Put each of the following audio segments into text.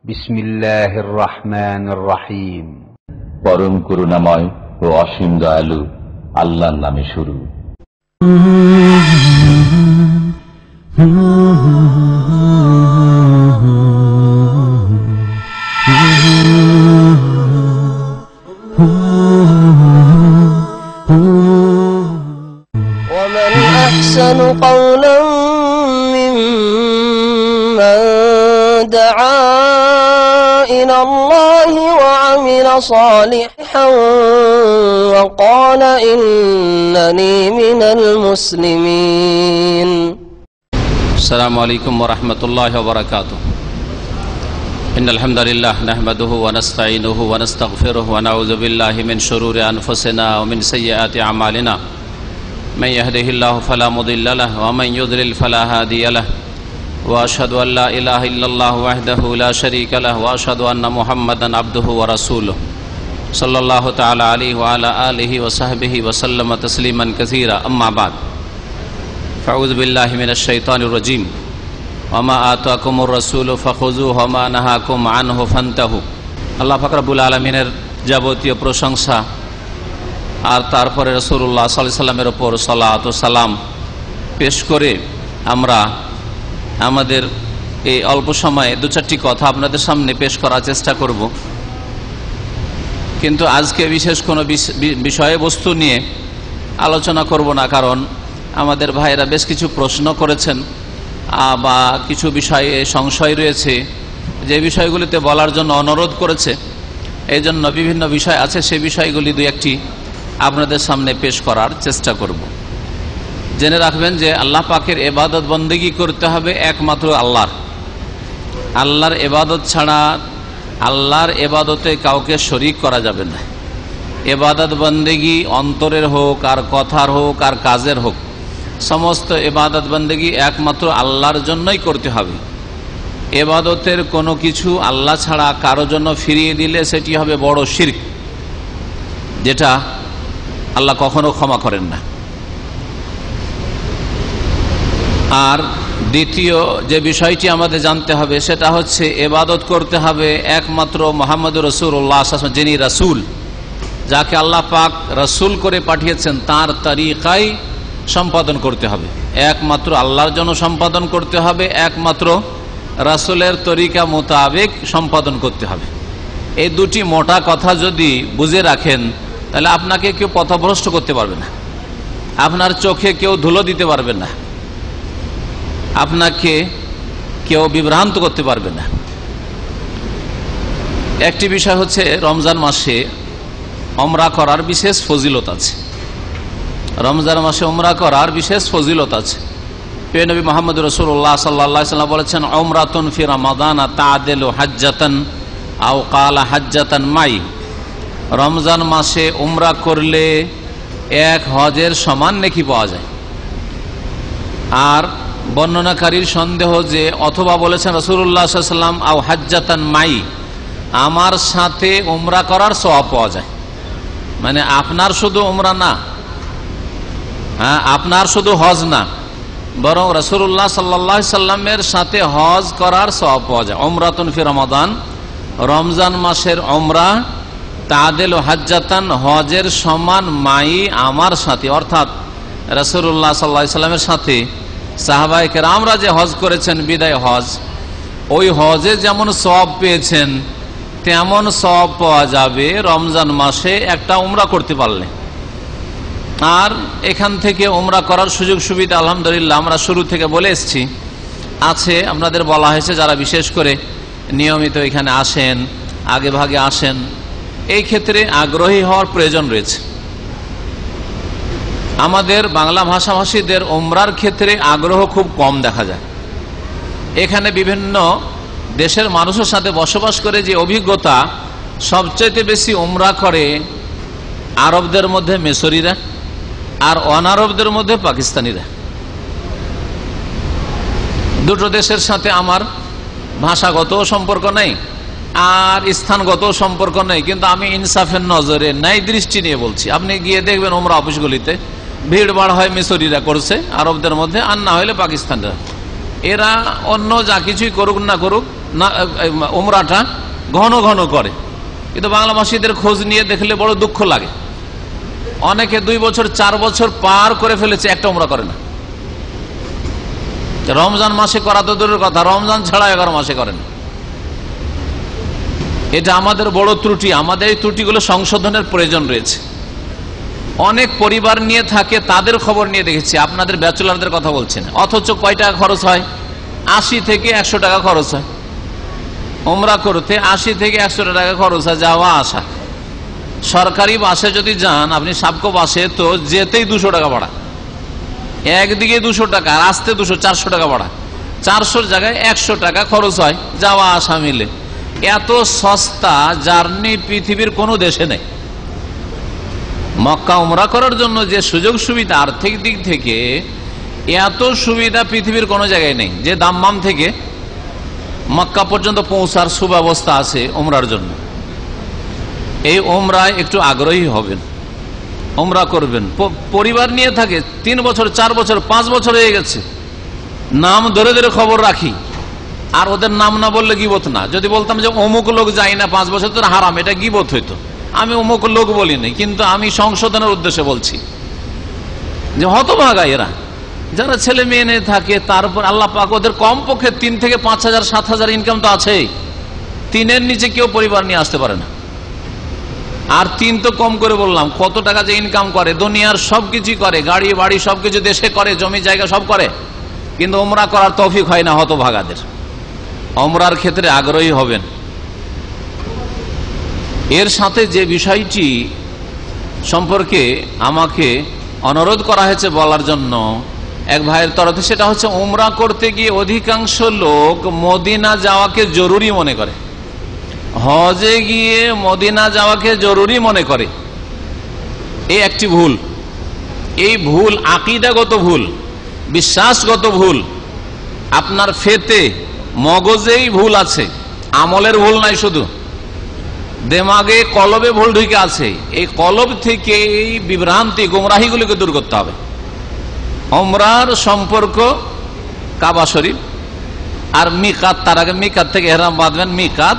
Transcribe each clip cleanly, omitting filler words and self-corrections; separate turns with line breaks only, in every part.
বিসমিল্লাহির রহমানির রহিম।
পরম করুণাময় ও অসীম দয়ালু আল্লাহর নামে শুরু।
ومن أحسن قولا ممن دعا إلى الله وعمل صالحا وقال إنني من المسلمين.
السلام عليكم ورحمة الله وبركاته. إن الحمد لله نحمده ونستعينه ونستغفره ونعوذ بالله من شرور أنفسنا ومن سيئات أعمالنا. من يهده الله فلا مضل له ومن يضلل فلا هادي له وأشهد أن لا إله إلا الله وحده لا شريك له وأشهد أن محمدا عبده ورسوله صلى الله تعالى عليه وعلى آله وصحبه وسلم تسليما كثيرا. أما بعد فأعوذ بالله من الشيطان الرجيم. وما آتاكم الرسول فخذوه وما نهاكم عنه فانتهوا. আল্লাহ পাক রব্বুল আলামিনের যাবতীয় প্রশংসা আর তারপরে রাসূলুল্লাহ সাল্লাল্লাহু আলাইহি সাল্লামের উপর সালাত ও সালাম পেশ করে আমরা আমাদের এই অল্প সময়ে দু চারটি কথা আপনাদের সামনে পেশ করার চেষ্টা করব। কিন্তু আজকে বিশেষ কোনো বিষয়বস্তু নিয়ে আলোচনা করব না, কারণ আমাদের ভাইয়েরা বেশ কিছু প্রশ্ন করেছেন বা কিছু বিষয়ে সংশয় রয়েছে, যে বিষয়গুলিতে বলার জন্য অনুরোধ করেছে। এই জন্য বিভিন্ন বিষয় আছে, সেই বিষয়গুলি দুই একটি আপনাদের সামনে পেশ করার চেষ্টা করব। জেনে রাখবেন যে আল্লাহ পাকের ইবাদত বন্দেগী করতে হবে একমাত্র আল্লাহর ইবাদত ছাড়া আল্লাহর ইবাদতে কাউকে শরীক করা যাবে না। ইবাদত বন্দেগী অন্তরের হোক আর কথার হোক আর কাজের হোক, সমস্ত ইবাদত বন্দেগী একমাত্র আল্লাহর জন্যই করতে হবে। ইবাদতের কোনো কিছু আল্লাহ ছাড়া কারো জন্য ফিরিয়ে দিলে সেটি হবে বড় শিরক, যেটা আল্লাহ কখনো ক্ষমা করেন না। আর দ্বিতীয় যে বিষয়টি আমাদের জানতে হবে সেটা হচ্ছে ইবাদত করতে হবে একমাত্র মুহাম্মদুর রাসূলুল্লাহ, যিনি রাসূল, যাকে আল্লাহ পাক রাসূল করে পাঠিয়েছেন, তার তরিকায় সম্পাদন করতে হবে। একমাত্র আল্লাহর জন্য সম্পাদন করতে হবে, একমাত্র রাসূলের তরিকা মোতাবেক সম্পাদন করতে হবে। এই দুটি মোটা কথা যদি বুঝে রাখেন তাহলে আপনাকে কেউ পথভ্রষ্ট করতে পারবে না, আপনার চোখে কেউ ধুলো দিতে পারবে না, আপনাকে কেউ বিভ্রান্ত করতে পারবে না। একটি বিষয় হচ্ছে রমজান মাসে উমরা করার বিশেষ ফজিলত আছে। রমজান মাসে উমরা করার বিশেষ ফজিলত আছে। প্রিয় নবী মুহাম্মদ রাসূলুল্লাহ সাল্লাল্লাহু আলাইহি ওয়াসাল্লাম বলেছেন, উমরাতুন ফি রমাদান তা'দিলু হাজ্জাতান আও ক্বালা হাজ্জাতান মাই। রমজান মাসে উমরা করলে এক হজের সমান নেকি পাওয়া যায়। আর বর্ণনাকারীর সন্দেহ যে অথবা বলেছেন রাসূলুল্লাহ সাল্লাল্লাহু আলাইহি ওয়াসাল্লাম আও হাজ্জাতান মাই, আমার সাথে উমরা করার সওয়াব পাওয়া যায়। মানে আপনার শুধু উমরা না, আপনার শুধু হজ না, বরং রাসূলুল্লাহ সাল্লাল্লাহু আলাইহি সাল্লামের সাথে হজ করার সওয়াব পাওয়া যায়। উমরাতুন ফি রমাদান, রমজান মাসের উমরা, তা'দিলু হাজ্জাতান, হজের সমান মাই, আমার সাথে, অর্থাৎ রাসূলুল্লাহ সাল্লাল্লাহু আলাইহি সাল্লামের সাথে সাহাবায়ে কেরামরা যে হজ করেছেন, বিদায় হজ, ওই হজে যেমন সওয়াব পেয়েছেন তেমন সওয়াব পাওয়া যাবে রমজান মাসে একটা উমরা করতে পারলে। আর এখান থেকে উমরা করার সুযোগ সুবিধা আলহামদুলিল্লাহ আমরা শুরু থেকে বলে এসেছি আছে। আপনাদের বলা হয়েছে যারা বিশেষ করে নিয়মিত এখানে আসেন, আগে ভাগে আসেন, এই ক্ষেত্রে আগ্রহী হওয়ার প্রয়োজন রয়েছে। আমাদের বাংলা ভাষাভাষীদের উমরার ক্ষেত্রে আগ্রহ খুব কম দেখা যায়। এখানে বিভিন্ন দেশের মানুষের সাথে বসবাস করে যে অভিজ্ঞতা, সবচাইতে বেশি উমরা করে আরবদের মধ্যে মিশরীরা আর অনারবদের মধ্যে পাকিস্তানিরা। দুটো দেশের সাথে আমার ভাষাগত সম্পর্ক নেই আর স্থানগত সম্পর্ক নেই, কিন্তু আমি ইনসাফের নজরে ন্যায় দৃষ্টি নিয়ে বলছি। আপনি গিয়ে দেখবেন উমরা অফিসগুলিতে ভিড় ভাড় হয় মিশরীরা করছে আরবদের মধ্যে, আর না হলে পাকিস্তানরা। এরা অন্য যা কিছুই করুক না করুক, না উমরাটা ঘন ঘন করে, কিন্তু বাংলা ভাষীদের খোঁজ নিয়ে দেখলে বড় দুঃখ লাগে। অনেকে 2 বছর 4 বছর পার করে ফেলেছে, একটা উমরা করে না। রমজান মাসে করা তো দূরের কথা, রমজান ছাড়া 11 মাসে করেন। এটা আমাদের বড় ত্রুটি। আমাদের এই ত্রুটিগুলো সংশোধনের প্রয়োজন রয়েছে। অনেক পরিবার নিয়ে থাকে, তাদের খবর নিয়ে দেখেছি, আপনাদের ব্যাচেলারদের কথা বলছেন। অথচ কয় টাকা খরচ হয়? 80 থেকে 100 টাকা খরচ হয় উমরা করতে। 80 থেকে 100 টাকা খরচ হয় যাওয়া আসা। সরকারি বাসে যদি যান আপনি, সাবকো বাসে, তো যেতেই 200 টাকা ভাড়া, একদিকে 200 টাকা, আর আসতে 400 টাকা ভাড়া। 400 জায়গায় 100 টাকা খরচ হয় যাওয়া আসা মিলে। এত সস্তা জার্নি পৃথিবীর কোনো দেশে নেই। মক্কা উমরা করার জন্য যে সুযোগ সুবিধা আর্থিক দিক থেকে, এত সুবিধা পৃথিবীর কোনো জায়গায় নেই। যে দাম্মাম থেকে মক্কা পর্যন্ত পৌঁছার সুব্যবস্থা আছে উমরার জন্য। এই উমরায় একটু আগ্রহী হবেন, উমরা করবেন। পরিবার নিয়ে থাকে, 3 বছর 4 বছর 5 বছর হয়ে গেছে, নাম ধরে ধরে খবর রাখি। আর ওদের নাম না বললে গীবত না। যদি বলতাম যে অমুক লোক যায় না 5 বছর, তো হারাম, এটা গীবত হইতো। আমি অমুক লোক বলিনি, কিন্তু আমি সংশোধনের উদ্দেশ্যে বলছি যে হতভাগা এরা যারা ছেলে মেয়ে নিয়ে থাকে। তারপর আল্লাহ পাক ওদের কমপক্ষে 3 থেকে 5,000 7,000 ইনকাম তো আছেই। 3-এর নিচে কেউ পরিবার নিয়ে আসতে পারে না। আর 3 তো কম করে বললাম, কত টাকা যে ইনকাম করে, দুনিয়ার সবকিছু করে, গাড়ি বাড়ি সবকিছু দেশে করে, জমি জায়গা সব করে, কিন্তু উমরা করার তৌফিক হয় না হতভাগাদের। উমরার ক্ষেত্রে আগ্রহী হবেন। এর সাথে যে বিষয়টি সম্পর্কে আমাকে অনুরোধ করা হয়েছে বলার জন্য এক ভাইয়ের তরফে, সেটা হচ্ছে উমরা করতে গিয়ে অধিকাংশ লোক মদিনা যাওয়াকে জরুরি মনে করে, হজে গিয়ে মদিনা যাওয়াকে জরুরি মনে করে। এই একটি ভুল। এই ভুল আকীদাগত ভুল, বিশ্বাসগত ভুল। আপনার ফেতে মগজেই ভুল আছে, আমলের ভুল নাই, শুধু দেমাগে কলবে ভুল ঢুকে আছে। এই কলব থেকে এই বিভ্রান্তি গুমরাহিগুলিকে দূর করতে হবে। উমরার সম্পর্ক কাবা শরীফ আর মিকাত, তার আগে মিকাত থেকে ইহরাম বাঁধবেন, মিকাত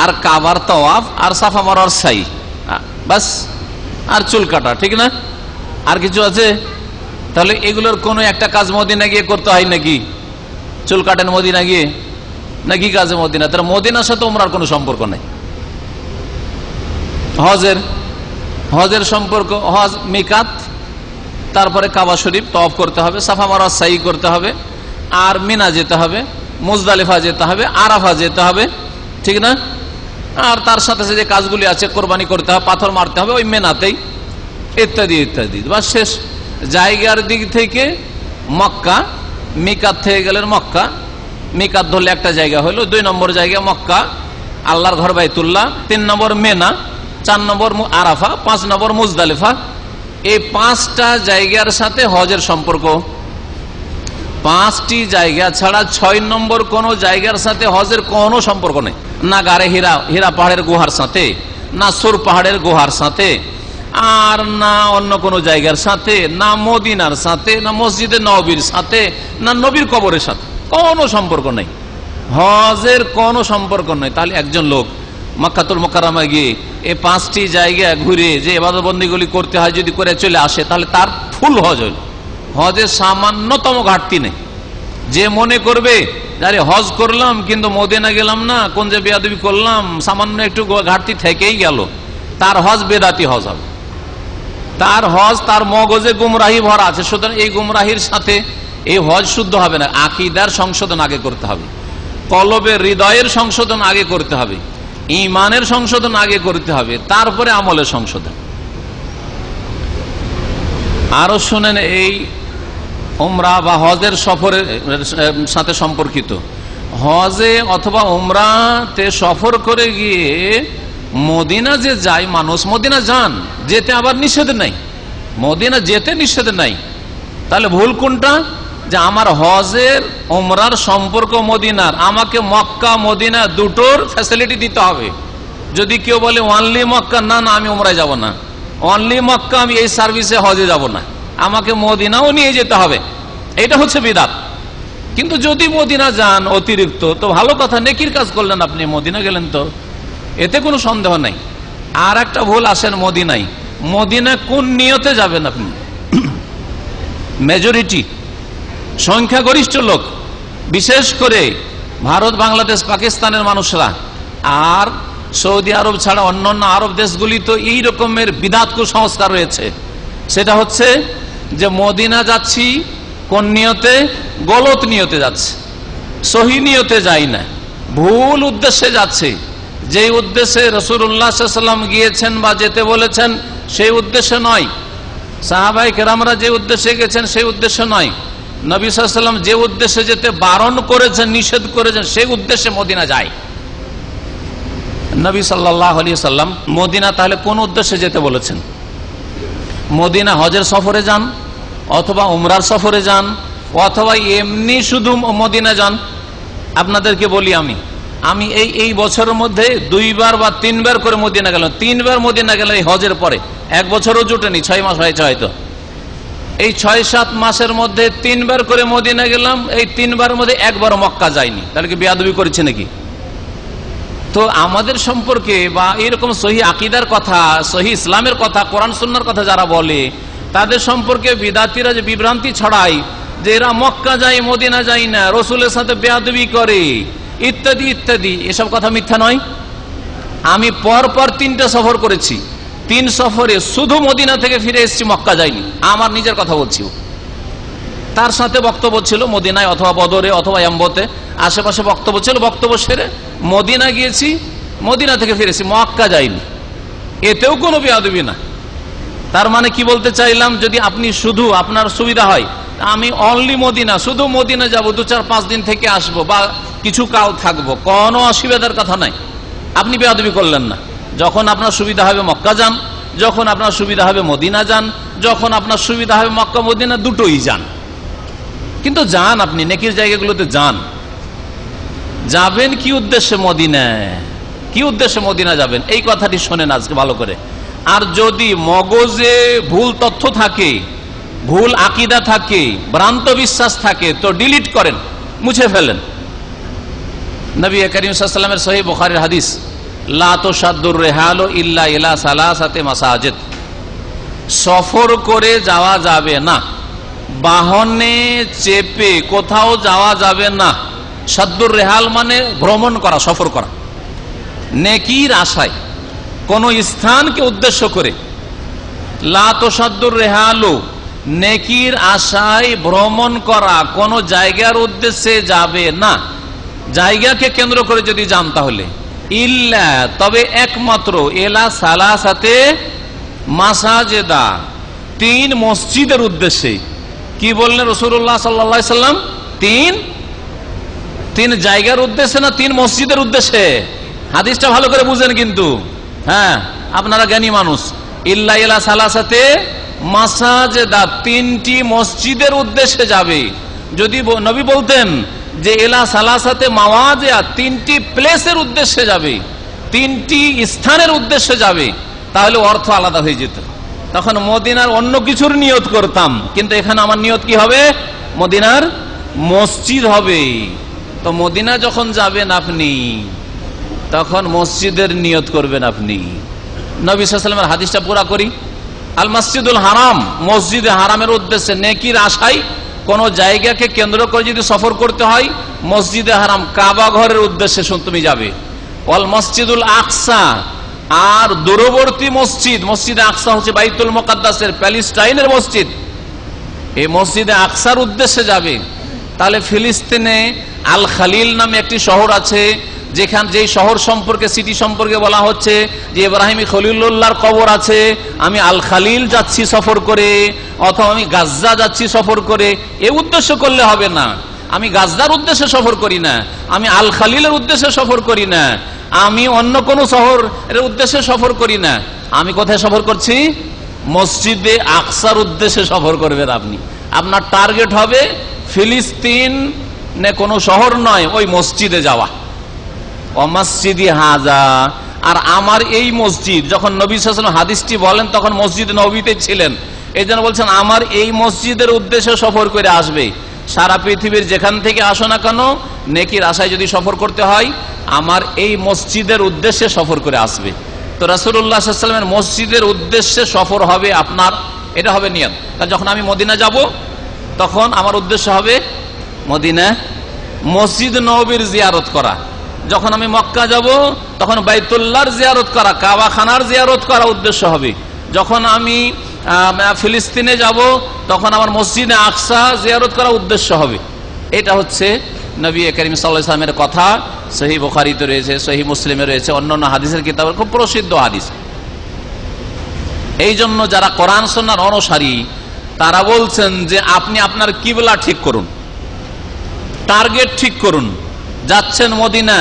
আর কাবার তাওয়াফ আর সাফা মারওয়ার সাই, বাস। আর চুল কাটা, ঠিক না? আর কিছু আছে? তাহলে এগুলোর কোনো একটা কাজ মদিনা গিয়ে করতে হয় নাকি? চুল কাটেন মদিনা গিয়ে, নাকি কাজে মদিনা? তাহলে মদিনার সাথে উমরার কোনো সম্পর্ক নেই। হজের সম্পর্ক, হজ মিকাত, তারপরে কাবা শরীফ তওয়াফ করতে হবে, সাফা মারওয়া সাই করতে হবে, আর মিনা যেতে হবে, মুজদালিফা যেতে হবে, আরাফা যেতে হবে, ঠিক না? আর তার সাথে যে কাজগুলি আছে, কোরবানি করতে হবে, পাথর মারতে হবে ওই মেনাতেই, ইত্যাদি ইত্যাদি। বা শেষ জায়গার দিক থেকে মক্কা, মিকাত থেকে গেলেন মক্কা, মিকাত ধরলে একটা জায়গা হলো, 2 নম্বর জায়গা মক্কা, আল্লাহর ঘর বাইতুল্লাহ, 3 নম্বর মেনা, 4 নম্বর আরাফা, 5 নম্বর মুজদালিফা। এই 5টা জায়গার সাথে হজের সম্পর্ক। 5টি জায়গা ছাড়া 6 নম্বর কোন জায়গার সাথে হজের কোনো সম্পর্ক নেই। না গারে হীরা পাহাড়ের গুহার সাথে, না সুর পাহাড়ের গুহার সাথে, আর না অন্য কোন জায়গার সাথে, না মদিনার সাথে, না মসজিদে নববীর সাথে, না নবীর কবরের সাথে, কোনো সম্পর্ক নেই। হজের কোনো সম্পর্ক নেই। তাহলে একজন লোক মক্কাতুল মুকাররমায় গিয়ে এই 5টি জায়গা ঘুরে যে ইবাদত বন্দেগীগুলি করতে হয়, যদি করে চলে আসে, তাহলে তার ফুল হজ হল। হজের সামান্যতম ঘাটতি নেই। যে মনে করবে আরে হজ করলাম কিন্তু মদিনা গেলাম না, কোন যে বেয়াদবি করলাম, সামান্য একটু ঘাটতি থেকেই গেল, তার হজ বেদাতি হজ হবে। তার হজ, তার মগজে গুমরাহি ভরা আছে। সুতরাং এই গুমরাহির সাথে এই হজ শুদ্ধ হবে না। আকীদার সংশোধন আগে করতে হবে, কলবের হৃদয়ের সংশোধন আগে করতে হবে, ঈমানের সংশোধন আগে করতে হবে, তারপরে আমলের সংশোধন। আরো শুনেন, এই উমরা বা হজের সফরের সাথে সম্পর্কিত, হজে অথবা উমরাতে সফর করে গিয়ে মদিনা যে যায় মানুষ, মদিনা যান, যেতে আবার নিষেধ নাই, মদিনা যেতে নিষেধ নাই। তাহলে ভুল কোনটা? যে আমার হজের উমরার সম্পর্ক মদিনার, আমাকে মক্কা মদিনা দুটোর ফ্যাসিলিটি দিতে হবে। যদি কেউ বলে অনলি মক্কা, না না আমি উমরায় যাব না, অনলি মক্কা, আমি এই সার্ভিসে হজে যাব না, আমাকে মদিনাও নিয়ে যেতে হবে, এটা হচ্ছে বিদআত। কিন্তু যদি মদিনা যান অতিরিক্ত তো ভালো কথা, নেকির কাজ করলেন আপনি, মদিনা গেলেন তো, এতে কোনো সন্দেহ নাই। আর একটা ভুল আসেন মদিনায়, মদিনা কোন নিয়তে যাবেন আপনি? মেজরিটি সংখ্যাগরিষ্ঠ লোক, বিশেষ করে ভারত, বাংলাদেশ, পাকিস্তানের মানুষরা আর সৌদি আরব ছাড়া অন্যান্য আরব দেশগুলি তো এই রকমের বিদআত কুসংস্কার রয়েছে। সেটা হচ্ছে যে মদিনা যাচ্ছি কোন নিয়তে? গলত নিয়তে যাচ্ছে, সহি নিয়তে যাই না, ভুল উদ্দেশ্যে যাচ্ছে। যেই উদ্দেশ্যে রাসূলুল্লাহ সাল্লাল্লাহু আলাইহি ওয়াসাল্লাম গিয়েছেন বা যেতে বলেছেন সেই উদ্দেশ্যে নয়, সাহাবায়ে কেরামরা যে উদ্দেশ্যে গেছেন সেই উদ্দেশ্যে নয়, নবী সাল্লাল্লাহু আলাইহি ওয়াসাল্লাম যে উদ্দেশ্যে যেতে বারণ করেছেন, নিষেধ করেছেন, সেই উদ্দেশ্যে মদিনা যায়। নবী সাল্লাল্লাহু আলাইহি ওয়াসাল্লাম মদিনা তাহলে কোন উদ্দেশ্যে যেতে বলেছেন? মদিনা হজের সফরে যান, অথবা উমরার সফরে যান, অথবা এমনি শুধু মদিনা যান। আপনাদেরকে বলি, আমি এই বছরের মধ্যে 2 বার বা 3 বার করে মদিনা গেলাম। 3 বার মদিনা গেলাম এই হজের পরে, 1 বছরও জুটেনি, 6 মাস হয়েছে হয়তো। এই 6-7 মাসের মধ্যে 3 বার করে মদিনা গেলাম, এই 3 বারের মধ্যে 1 বার মক্কা যায়নি। তাহলে কি বেয়াদবি করেছে নাকি? তো আমাদের সম্পর্কে বা এরকম সহি আকীদার কথা, সহি ইসলামের কথা, কোরআন সুন্নাহর কথা যারা বলে, তাদের সম্পর্কে বিদাতিরা যে বিভ্রান্তি ছড়ায় যে এরা মক্কা যায় মদিনা যায় না, রসুলের সাথে বেয়াদবি করে ইত্যাদি ইত্যাদি, এসব কথা মিথ্যা নয়। আমি পরপর 3টা সফর করেছি, 3 সফরে শুধু মদিনা থেকে ফিরে এসেছি, মক্কা যাইনি। আমার নিজের কথা বলছি। তার সাথে বক্তব্য ছিল মদিনায় অথবা বদরে অথবা ইয়াম্বতে, আশেপাশে বক্তব্য ছিল, বক্তব্য সেরে মদিনা গিয়েছি, মদিনা থেকে ফিরেছি, মক্কা যাইনি। এতেও কোনো বেয়াদবি না। তার মানে কি বলতে চাইলাম, যদি আপনি শুধু আপনার সুবিধা হয় আমি অনলি মদিনা, শুধু মদিনা যাব, 2-4-5 দিন থেকে আসবো বা কিছু কাল থাকবো, কোনো অসুবিধার কথা নাই, আপনি বেয়াদবি করলেন না। যখন আপনার সুবিধা হবে মক্কা যান, যখন আপনার সুবিধা হবে মদিনা যান, যখন আপনার সুবিধা হবে মক্কা মদিনা দুটোই যান। কিন্তু যান, আপনি নেকির জায়গাগুলোতে যান। যাবেন কি উদ্দেশ্যে মদিনায়? কি উদ্দেশ্যে মদিনা যাবেন এই কথাটি শোনেন আজকে ভালো করে। আর যদি মগজে ভুল তথ্য থাকে, ভুল আকীদা থাকে, ভ্রান্ত বিশ্বাস থাকে তো ডিলিট করেন, মুছে ফেলেন। নবী করিম সাল্লাল্লাহু আলাইহি ওয়াসাল্লামের সহিহ বুখারীর হাদিস, লা তুশাদ্দুর রিহালু ইল্লা ইলা সালাসাতি মাসাজিদ, সফর করে যাওয়া যাবে না, বাহনে চেপে কোথাও যাওয়া যাবে না। সাদ্দুর রেহাল মানে ভ্রমণ করা, সফর করা, নেকির আশায় কোন স্থানকে উদ্দেশ্য করে। লা তুশাদ্দুর রেহালু, নেকির আশায় ভ্রমণ করা, কোন জায়গার উদ্দেশ্যে যাবে না। জায়গাকে কেন্দ্র করে যদি যান তাহলে ইল্লা, তবে একমাত্র, এলা সালাসাতে মাসাজেদা, 3 মসজিদের উদ্দেশ্যে। কি বললেন রাসূলুল্লাহ সাল্লাল্লাহু আলাইহি সাল্লাম? 3 জায়গার উদ্দেশ্যে না 3 মসজিদের উদ্দেশ্যে? হাদিসটা ভালো করে বুঝেন কিন্তু, হ্যাঁ আপনারা জ্ঞানী মানুষ। ইল্লা ইলা সালাসাতে মাসাজেদা, 3টি মসজিদের উদ্দেশ্যে যাবে। যদি নবী বলতেন যে এলা সালাসাতে মাওয়াজিয়া, 3টি প্লেসের উদ্দেশ্যে যাবে, 3টি স্থানের উদ্দেশ্যে যাবে, তাহলে অর্থ আলাদা হয়ে যেত। তখন মদিনার অন্য কিছুর নিয়ত করতাম, কিন্তু এখানে আমার নিয়ত কি হবে? মদিনার মসজিদ হবে। তো মদিনা যখন যাবেন আপনি, তখন মসজিদের নিয়ত করবেন আপনি। নবী সাল্লাল্লাহু আলাইহি ওয়াসাল্লামের হাদিসটা পুরা করি। আল মসজিদুল হারাম, মসজিদে হারামের উদ্দেশ্যে, নেকির আশায় কোন জায়গাকে কেন্দ্র করে যদি সফর করতে হয়, মসজিদে হারাম কাবা ঘরের উদ্দেশ্যে তুমি যাবে। ওয়াল মসজিদুল আকসা, আর দূরবর্তী মসজিদ, মসজিদে আকসা হচ্ছে বাইতুল মুকাদ্দাসের, প্যালেস্টাইনের মসজিদ, এই মসজিদে আকসার উদ্দেশ্যে যাবে। তাহলে ফিলিস্তিনে আল খালিল নামে একটি শহর আছে, যেই শহর সম্পর্কে, সিটি সম্পর্কে বলা হচ্ছে যে ইব্রাহিম খলিলুল্লাহর কবর আছে, আমি আল খালিল যাচ্ছি সফর করে, অথবা আমি গাজ্জা যাচ্ছি সফর করে, এই উদ্দেশ্য করলে হবে না। আমি গাজ্জার উদ্দেশ্যে সফর করি না, আমি আল খালিলের উদ্দেশ্যে সফর করি না, আমি অন্য কোন শহরের উদ্দেশ্যে সফর করি না। আমি কোথায় সফর করছি? মসজিদে আকসার উদ্দেশ্যে সফর করবেন আপনি। আপনার টার্গেট হবে ফিলিস্তিন, কোন শহর নয়, ওই মসজিদে যাওয়া। মসজিদি হাজা, আর আমার এই মসজিদ, যখন নবী সাল্লাল্লাহু আলাইহি ওয়াসাল্লাম হাদিসটি বলেন তখন মসজিদ নববীতে ছিলেন, এই জন্য বলছেন আমার এই মসজিদের উদ্দেশ্যে সফর করে আসবে। সারা পৃথিবীর যেখান থেকে আসো না কেন, নেকির আশায় যদি সফর করতে হয় আমার এই মসজিদের উদ্দেশ্যে সফর করে আসবে। তো রাসূলুল্লাহ সাল্লাল্লাহু আলাইহি ওয়াসাল্লামের মসজিদের উদ্দেশ্যে সফর হবে আপনার, এটা হবে নিয়ত। কারণ যখন আমি মদিনা যাব তখন আমার উদ্দেশ্য হবে মদিনা মসজিদ নববীর জিয়ারত করা। যখন আমি মক্কা যাব তখন বাইতুল্লাহর জিয়ারত করা, কাবা খানার জিয়ারত করা উদ্দেশ্য হবে। যখন আমি ফিলিস্তিনে যাব তখন আমার মসজিদে আকসা জিয়ারত করা উদ্দেশ্য হবে। এটা হচ্ছে নবী করিম সাল্লাল্লাহু আলাইহি ওয়াসাল্লামের কথা। সহিহ বুখারীতে রয়েছে, সহিহ মুসলিমে রয়েছে, অন্যান্য হাদিসের কিতাবের খুব প্রসিদ্ধ হাদিস। এই জন্য যারা কোরআন সুন্নাহর অনুসারী তারা বলছেন যে আপনি আপনার কিবলা ঠিক করুন, টার্গেট ঠিক করুন। যাচ্ছেন মদিনা,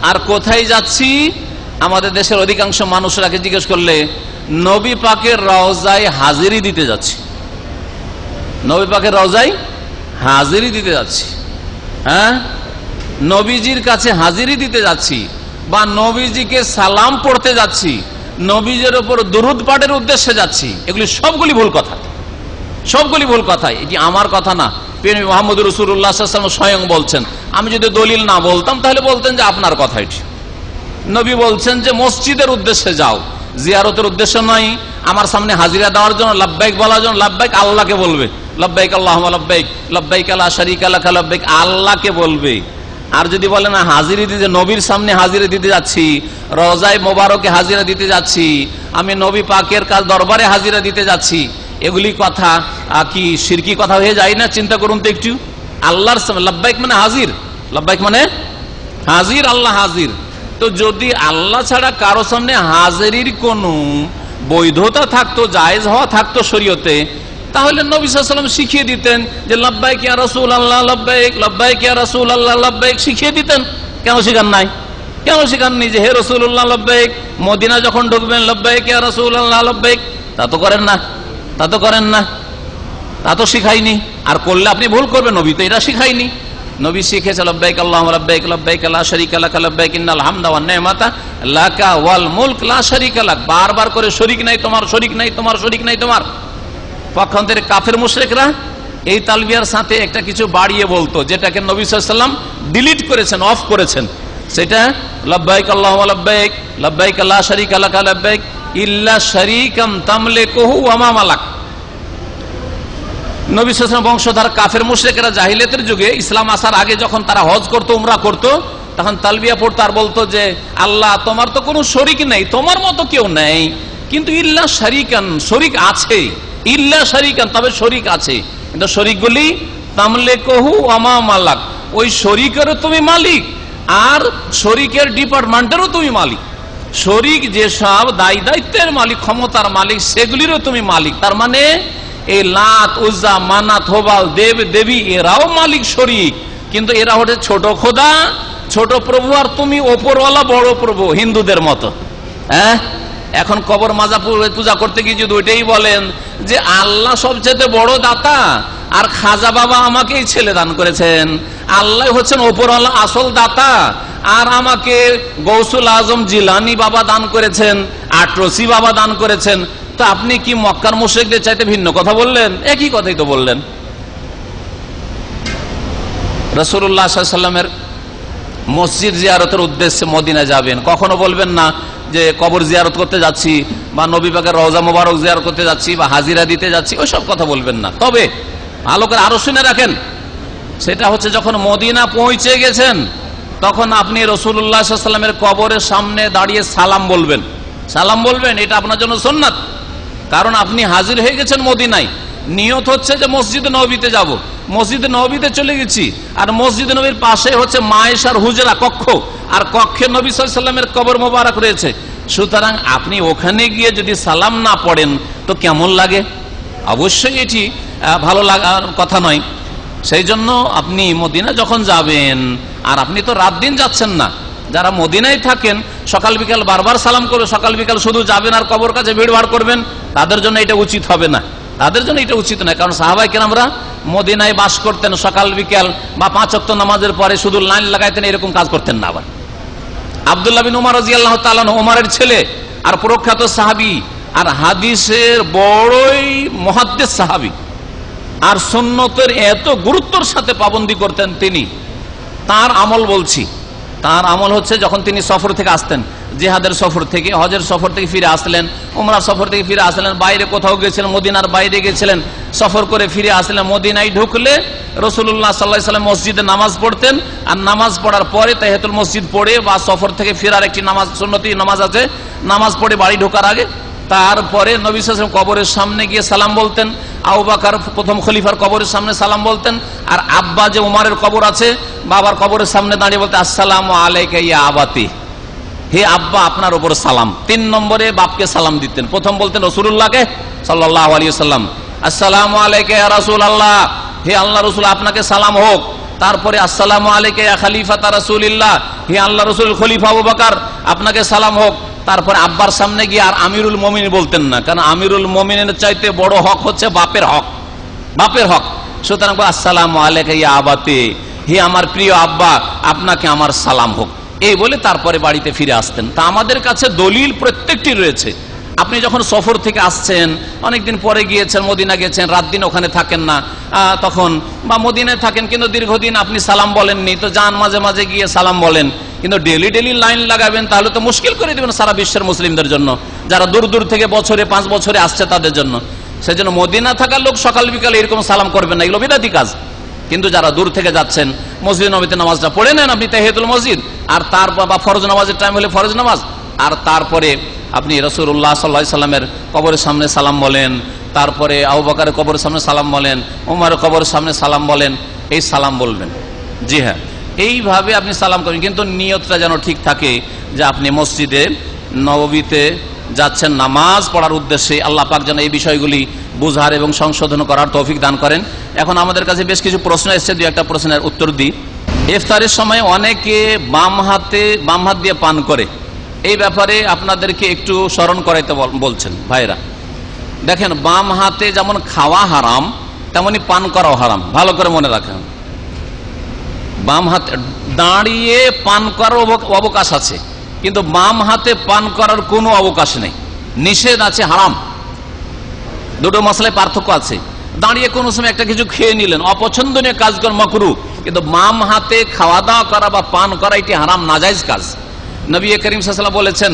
আর কোথায় যাচ্ছি? আমাদের দেশের অধিকাংশ মানুষরাকে জিজ্ঞেস করলে নবী পাকের রওজায় হাজিরি দিতে যাচ্ছি, নবী পাকের রওজায় হাজিরি দিতে যাচ্ছি, হ্যাঁ, নবীজির কাছে হাজিরি দিতে যাচ্ছি, বা নবীজিকে সালাম পড়তে যাচ্ছি, নবীজির উপর দুরূদ পাঠের উদ্দেশ্যে যাচ্ছি। এগুলি সবগুলি ভুল কথা, সবগুলি ভুল কথা। এটি আমার কথা না, মুহাম্মদ রাসূলুল্লাহ সাল্লাল্লাহু আলাইহি ওয়াসাল্লাম স্বয়ং বলছেন। আমি যদি দলিল না বলতাম তাহলে বলতেন যে আপনার কথা এটি। নবী বলছেন যে মসজিদের উদ্দেশ্যে যাও, জিয়ারতের উদ্দেশ্য নয়। আমার সামনে হাজিরা দেওয়ার জন্য, লাব্বাইক বলার জন্য, লাব্বাইক আল্লাহকে বলবে, লাব্বাইক আল্লাহুম্মা লাব্বাইক, লাব্বাইক লা শারীকা লাক লাব্বাইক, আল্লাহকে বলবে। আর যদি বলে না হাজিরা দিতে, নবীর সামনে হাজিরা দিতে যাচ্ছি, রওজায়ে মোবারকে হাজিরা দিতে যাচ্ছি, আমি নবী পাকের কাছে দরবারে হাজিরা দিতে যাচ্ছি, এগুলি কথা কি শিরকি কথা হয়ে যায় না? চিন্তা করুন তো একটু। আল্লাহর সামনে লাব্বাইক মানে হাজির, লাব্বাইক মানে হাজির, আল্লাহ হাজির। তো যদি আল্লাহ ছাড়া কারো সামনে হাজিরির কোনো বৈধতা থাকতো, জায়েজ হওয়া থাকতো শরীয়তে, তাহলে নবী সাল্লাল্লাহু আলাইহি ওয়াসাল্লাম শিখিয়ে দিতেন যে লাব্বাইক ইয়া রাসূলুল্লাহ, লাব্বাইক, লাব্বাইক ইয়া রাসূলুল্লাহ, লাব্বাইক, শিখিয়ে দিতেন। কেন শিখান নাই? কেন শিখাননি যে হে রাসূলুল্লাহ লাব্বাইক, মদিনা যখন ঢুকবেন লাব্বাইক ইয়া রাসূলুল্লাহ লাব্বাইক? তা তো করেন না, তা তো করেন না, তা তো শিখাইনি। আর করলে আপনি ভুল করবেন, নবী তো এটা শিখাইনি। নবী শিখেছে লাব্বাইক আল্লাহুম্মা লাব্বাইক, লাব্বাইক লা শারীকা লাক লাব্বাইক, ইন্নাল হামদা ওয়ান নি'মাতা লাকা ওয়াল মুলক লা শারীকা লাক। বারবার করে শরীক নাই তোমার, শরীক নাই তোমার, শরীক নাই তোমার। পক্ষান্তরে কাফের মুশরিকরা এই তালবিয়ার সাথে একটা কিছু বাড়িয়ে বলতো, যেটাকে নবী সাল্লাল্লাহু আলাইহি ওয়াসাল্লাম ডিলিট করেছেন, অফ করেছেন। সেটা লাব্বাইক আল্লাহুম্মা লাব্বাইক, লাব্বাইক লা শারীকা লাক লাব্বাইক ইল্লা শারীকাম তামলিকুহু ওয়া মা মালাক। নবী সাল্লাল্লাহু আলাইহি ওয়াসাল্লাম বংশধর কাফের মুশরিকরা জাহিলিয়াতের যুগে, ইসলাম আসার আগে যখন তারা হজ করতো, উমরা করতো, তখন তালবিয়া পড়তো আর বলতো যে আল্লাহ তোমার তো কোনো শরীক নেই, তোমার মতো কেউ নেই, কিন্তু ইল্লা শারীকান, শরীক আছে, ইল্লা শারীকান, তবে শরীক আছে, কিন্তু শরীকগুলি তামলিকুহু ওয়া মা মালাক, ওই শরীকেরও তুমি মালিক আর শরীকের ডিপার্টমেন্টেরও তুমি মালিক। শরীক যেসব দায় দায়িত্বের মালিক, ক্ষমতার মালিক, সেগুলিরও তুমি মালিক। তার মানে এই লাত, উজ্জা, মানাত, হোবাল, দেব দেবী এরাও মালিক, শরীক, কিন্তু এরা হচ্ছে ছোট খোদা, ছোট প্রভু, আর তুমি ওপরওয়ালা বড় প্রভু, হিন্দুদের মতো। হ্যাঁ, এখন কবর মাজা পূজা করতে গিয়ে যদি ওইটাই বলেন যে আল্লাহ সবচেয়ে বড় দাতা আর খাজা বাবা আমাকেই ছেলে দান করেছেন, আল্লাহ হচ্ছেন ওপরওয়ালা আসল দাতা, আর আমাকে গৌসুল আজম জিলানি বাবা দান করেছেন, আটরসি বাবা দান করেছেন, তো আপনি কি মক্কার মুশরিকদের চাইতে ভিন্ন কথা বললেন? একই কথাই তো বললেন। রাসূলুল্লাহ সাল্লাল্লাহু আলাইহি ওয়াসাল্লামের মসজিদ জিয়ারতের উদ্দেশ্যে মদিনা যাবেন, কখনো বলবেন না যে কবর জিয়ারত করতে যাচ্ছি, বা নবী পাকের রওজা মোবারক জিয়ারত করতে যাচ্ছি, বা হাজিরা দিতে যাচ্ছি, ওইসব কথা বলবেন না। তবে ভালো করে আরো শুনে রাখেন, সেটা হচ্ছে যখন মদিনা পৌঁছে গেছেন তখন আপনি রাসূলুল্লাহ সাল্লাল্লাহু আলাইহি ওয়াসাল্লামের কবরের সামনে দাঁড়িয়ে সালাম বলবেন, সালাম বলবেন। এটা আপনার জন্য সুন্নাত, কারণ আপনি হাজির হয়ে গেছেন মদিনায়। নিয়ত হচ্ছে যে মসজিদে নববীতে যাব, মসজিদে নববীতে চলে গেছি, আর মসজিদে নবীর পাশে হচ্ছে মায়েশার হুজরা কক্ষ, আর কক্ষে নবী সাল্লাল্লাহু আলাইহি ওয়াসাল্লামের কবর মোবারক রয়েছে। সুতরাং আপনি ওখানে গিয়ে যদি সালাম না পড়েন তো কেমন লাগে? অবশ্যই এটি ভালো লাগার কথা নয়। সেই জন্য আপনি মদিনা যখন যাবেন, আর আপনি তো রাত দিন যাচ্ছেন না, যারা মদিনায় থাকেন সকাল বিকাল বারবার সালাম করবে, সকাল বিকাল শুধু যাবেন আর কবর কাছে ভিড়ভাড় করবেন, তাদের জন্য এটা উচিত হবে না, তাদের জন্য এটা উচিত নয়। কারণ সাহাবায়ে কেরামরা মদিনায় বাস করতেন, সকাল বিকাল বা 5 ওয়াক্ত নামাজের পরে শুধু লাইন লাগাইতেন, এরকম কাজ করতেন না। আবার আব্দুল্লাহ বিন উমর রাদিয়াল্লাহু তাআলা ওমরের ছেলে আর প্রখ্যাত সাহাবী, আর হাদিসের বড়ই মুহাদ্দিস সাহাবী, আর সুন্নতের এত গুরুত্বের সাথে পাবন্দি করতেন তিনি। তার আমল বলছি, তার আমল হচ্ছে যখন তিনি সফর থেকে আসতেন, জিহাদের সফর থেকে, হজের সফর থেকে ফিরে আসলেন, উমরার সফর থেকে ফিরে আসলেন, বাইরে কোথাও গেছিলেন, মদিনার বাইরে গেছিলেন, সফর করে ফিরে আসলেন, মদিনায় ঢুকলে রাসূলুল্লাহ সাল্লাল্লাহু আলাইহি ওয়াসাল্লাম মসজিদে নামাজ পড়তেন। আর নামাজ পড়ার পরে তাহিয়াতুল মসজিদ পড়ে বা সফর থেকে ফেরার একটি নামাজ, সুন্নতি নামাজ আছে, নামাজ পড়ে বাড়ি ঢোকার আগে তারপরে নবী সাল্লাল্লাহু আলাইহি ওয়াসাল্লাম কবরের সামনে গিয়ে সালাম বলতেন। আবু বকর প্রথম খলিফার কবরের সামনে সালাম বলতেন। আর আব্বা যে উমারের কবর আছে, বাবার কবরের সামনে দাঁড়িয়ে বলতেন আসসালামু আলাইকা ইয়া আবাতি, হে আব্বা আপনার উপর সালাম। 3 নম্বরে বাপকে সালাম দিতেন। প্রথম বলতেন রাসূলুল্লাহকে সাল্লাল্লাহু আলাইহি ওয়াসাল্লাম, আসসালামু আলাইকা ইয়া রাসূলুল্লাহ, হে আল্লাহ রাসূল আপনাকে সালাম হোক। তারপরে আসসালামু আলাইকা ইয়া খলিফাতা রাসূলিল্লাহ, হে আল্লাহ রাসূল খলিফা আবু বকর আপনাকে সালাম হোক। তারপরে আব্বার সামনে গিয়ে আর আমিরুল মুমিনিন বলতেন না, কারণ আমিরুল মুমিনের চাইতে বড় হক হচ্ছে বাপের হক, বাপের হক। সুতরাং আসসালামু আলাইকা ইয়া আবাতি, হে আমার প্রিয় আব্বা আপনাকে আমার সালাম হোক, এই বলে তারপরে বাড়িতে ফিরে আসতেন। তা আমাদের কাছে দলিল প্রত্যেকটি রয়েছে। আপনি যখন সফর থেকে আসছেন, অনেকদিন পরে গিয়েছেন, মদিনা গেছেন, রাত দিন ওখানে থাকেন না তখন, বা মদিনায় থাকেন কিন্তু দীর্ঘদিন আপনি সালাম বলেননি, তো যান মাঝে মাঝে গিয়ে সালাম বলেন। কিন্তু ডেলি ডেলি লাইন লাগাবেন তাহলে তো মুশকিল করে দেবেন সারা বিশ্বের মুসলিমদের জন্য, যারা দূর দূর থেকে বছরে 5 বছরে আসছে তাদের জন্য। সেজন্য মদিনা থাকার লোক সকাল বিকালে এরকম সালাম করবেন না, এগুলো বিদাতি কাজ। কিন্তু যারা দূর থেকে যাচ্ছেন, মসজিদ নববীতে নামাজটা পড়ে নেন আপনি তাহিয়াতুল মসজিদ, আর তার বা ফরজ নামাজের টাইম হলে ফরজ নামাজ, আর তারপরে আপনি রাসূলুল্লাহ সাল্লাল্লাহু আলাইহি সাল্লামের কবরের সামনে সালাম বলেন, তারপরে আবু বকরের কবরের সামনে সালাম বলেন, উমরের কবরের সামনে সালাম বলেন, এই সালাম বলবেন। জি হ্যাঁ, এইভাবে আপনি সালাম করেন, কিন্তু নিয়তটা যেন ঠিক থাকে যে আপনি মসজিদে নববীতে যাচ্ছেন নামাজ পড়ার উদ্দেশ্যে। আল্লাহ পাক যেন এই বিষয়গুলি বুঝার এবং সংশোধন করার তৌফিক দান করেন। এখন আমাদের কাছে বেশ কিছু প্রশ্ন এসেছে, 2-1টা প্রশ্নের উত্তর দিই। ইফতারের সময় অনেকে বাম হাত দিয়ে পান করে, এই ব্যাপারে আপনাদেরকে একটু স্মরণ করাইতে বলছেন ভাইরা। দেখেন, বাম হাতে যেমন খাওয়া হারাম তেমনি পান করাও হারাম, ভালো করে মনে রাখেন। বাম হাতে দাঁড়িয়ে পান করার অবকাশ আছে, কিন্তু বাম হাতে পান করার কোনো অবকাশ নেই, নিষেধ আছে, হারাম। দুটো মশলায় পার্থক্য আছে। দাঁড়িয়ে কোনো সময় একটা কিছু খেয়ে নিলেন, অপছন্দনীয় কাজ করেন, মাকরু, কিন্তু বাম হাতে খাওয়া দাওয়া করা বা পান করা এটি হারাম, নাজায়েজ কাজ। নবী করিম সাল্লাল্লাহু আলাইহি ওয়াসাল্লাম বলেছেন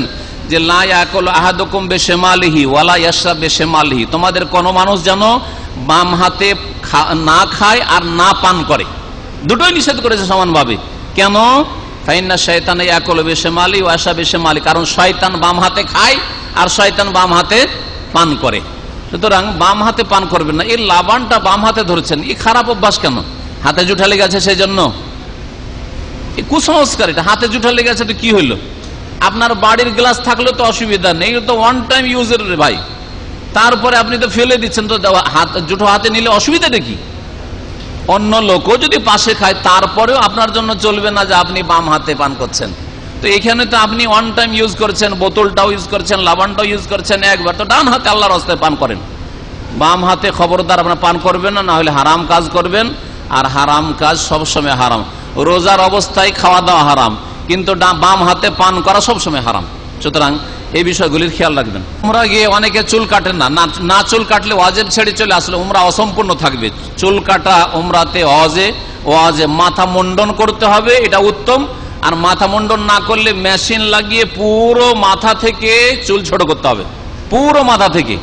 যে লা ইয়াকুলু আহাদুকুম বিশিমালিহি ওয়ালা ইয়াশরাব বিশিমালিহি, তোমাদের কোন মানুষ যেন বাম হাতে না খায় আর না পান করে, দুটোই নিষেধ করেছে সমানভাবে। কেন? ফাইন্না শাইতানা ইয়াকুলু বিশিমালিহি ওয়া ইয়াশরাবু বিশিমালিহি, কারণ শয়তান বাম হাতে খায় আর শয়তান বাম হাতে পান করে। সুতরাং বাম হাতে পান করবেন না। এই লাবানটা বাম হাতে ধরেছেন, এই খারাপ অভ্যাস কেন? হাতে জুঠা লেগে আছে সেই জন্য? এই কুসংস্কার, এটা হাতে জুঠা লেগে আছে তো কি হইলো? আপনার বাড়ির গ্লাস থাকলে তো অসুবিধা নেই, তো ওয়ান টাইম ইউজের ভাই, তারপরে আপনি তো ফেলে দিচ্ছেন, তো জুঠো হাতে নিলে অসুবিধাটা কি? অন্য লোকও যদি পাশে খায় তারপরেও আপনার জন্য চলবে না যে আপনি বাম হাতে পান করছেন। তো এখানে তো আপনি ওয়ান টাইম ইউজ করছেন, বোতলটাও ইউজ করছেন, লাবানটাও ইউজ করছেন একবার, তো ডান হাতে আল্লাহর রাস্তায় পান করেন। বাম হাতে খবরদার আপনার পান করবেন না, না হলে হারাম কাজ করবেন, আর হারাম কাজ সবসময় হারাম। রোজার অবস্থায় খাওয়া দাওয়া হারাম, কিন্তু বাম হাতে পান করা সবসময় হারাম। সুতরাং এই বিষয়গুলির খেয়াল রাখবেন। উমরা গিয়ে অনেকে চুল কাটেন না, না চুল কাটলে ওয়াজিব ছেড়ে চলে আসলে উমরা অসম্পূর্ণ থাকবে। চুল কাটা উমরাতে ওয়াজে মাথা মুন্ডন করতে হবে, এটা উত্তম। আর মাথা মুন্ডন না করলে মেশিন লাগিয়ে পুরো মাথা থেকে চুল ছোট করতে হবে, পুরো মাথা থেকে।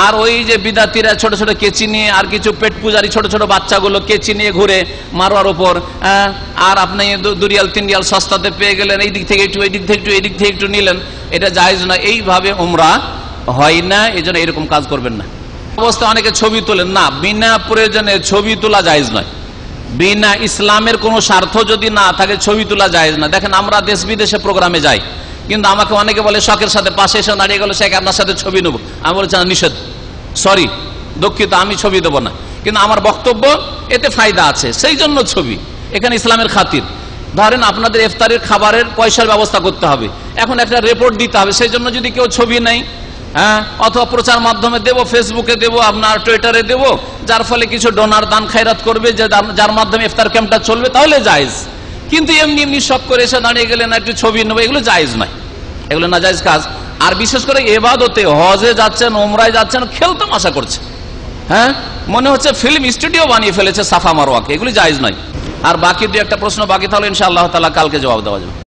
আর ওই যে বিদাতিরা ছোট ছোট কেচি নিয়ে, আর কিছু পেট পূজারি ছোট ছোট বাচ্চাগুলো কেচি নিয়ে ঘুরে মারোয়ার উপর, আর আপনি 2 রিয়াল 3 রিয়াল সস্তাতে পেয়ে গেলেন, এই দিক থেকে একটু, এই দিক থেকে একটু, এই দিক থেকে একটু নিলেন, এটা জায়েজ না। এইভাবে উমরা হয় না, এই জন্য এরকম কাজ করবেন না। অবস্থায় অনেকে ছবি তোলেন না, বিনা প্রয়োজনে ছবি তোলা জায়েজ নয়। বিনা ইসলামের কোনো স্বার্থ যদি না থাকে ছবি তোলা জায়েজ না। দেখেন, আমরা দেশ বিদেশে প্রোগ্রামে যাই, কিন্তু আমাকে অনেকে বলে শখের সাথে পাশে এসে দাঁড়িয়ে গেল, শেখ আপনার সাথে ছবি নেবো। আমি বলছি নিষেধ, সরি, দুঃখিত, আমি ছবি দেবো না। কিন্তু আমার বক্তব্য এতে ফায়দা আছে, সেই জন্য ছবি। এখানে ইসলামের খাতির। ধরেন আপনাদের ইফতারের খাবারের পয়সার ব্যবস্থা করতে হবে, এখন একটা রিপোর্ট দিতে হবে, সেই জন্য যদি কেউ ছবি নেই, অথবা প্রচার মাধ্যমে দেবো, ফেসবুকে দেবো, আপনার টুইটারে দেবো, যার ফলে কিছু ডোনার দান খায়রাত করবে, যে যার মাধ্যমে ইফতার ক্যাম্পটা চলবে, তাহলে জায়েজ। কিন্তু এমনি এমনি শখ করে এসে দাঁড়িয়ে গেলেন একটু ছবি নেবো, এগুলো জায়েজ নয়, এগুলো নাজায়েজ কাজ। আর বিশেষ করে ইবাদতে, হজে যাচ্ছেন, উমরায় যাচ্ছেন, খেলতামাশা করছে, মনে হচ্ছে ফিল্ম স্টুডিও বানিয়ে ফেলেছে সাফা মারওয়াকে, এগুলি জায়েজ নয়। আর বাকি দু একটা প্রশ্ন বাকি তাহলে ইনশাআল্লাহ তাআলা কালকে জবাব দেওয়া যাবে।